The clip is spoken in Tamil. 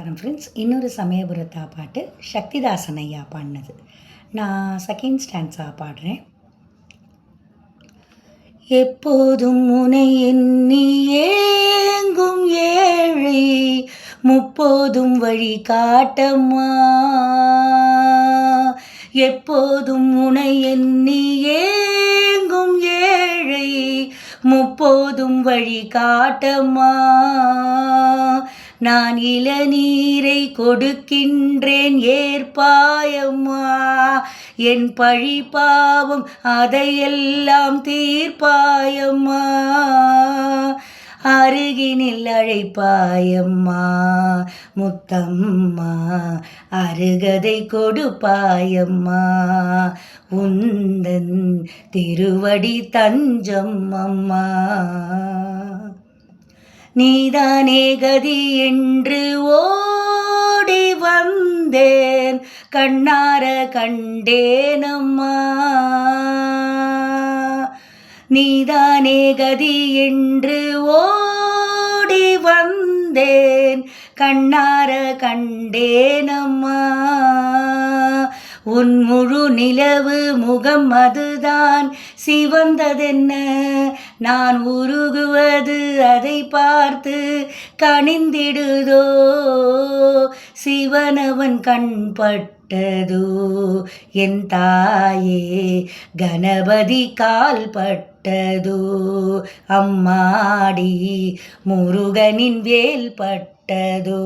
நமஸ்காரம் ஃப்ரெண்ட்ஸ். இன்னொரு சமயபுரத்தா பாட்டு சக்திதாசன் ஐயா பாடினது. நான் செகண்ட் ஸ்டான்ஸா பாடுறேன். எப்போதும் முனை எண்ணி ஏங்கும் ஏழை முப்போதும் வழி காட்டம்மா. எப்போதும் முனை எண்ணி ஏங்கும் ஏழை முப்போதும் வழி காட்டம்மா. நான் இளநீரை கொடுக்கின்றேன் ஏற்பாயம்மா. என் பழி பாவம் அதையெல்லாம் தீர்ப்பாயம்மா. அருகினில் அழைப்பாயம்மா முத்தம்மா. அருகதை கொடுப்பாயம்மா. உந்தன் திருவடி தஞ்சம் அம்மா. நீதானே கதி என்று ஓடி வந்தேன், கண்ணார கண்டேனம்மா. நீதானே கதி என்று ஓடி வந்தேன், கண்ணார கண்டேனம்மா. உன் முழு நிலவு முகம் அதுதான் சிவந்ததென்ன. நான் உருகுவது அதை பார்த்து கனிந்திடுதோ. சிவனவன் கண்பட்டதோ என் தாயே, கணபதி கால் பட்டதோ அம்மாடி, முருகனின் வேல் பட்டதோ.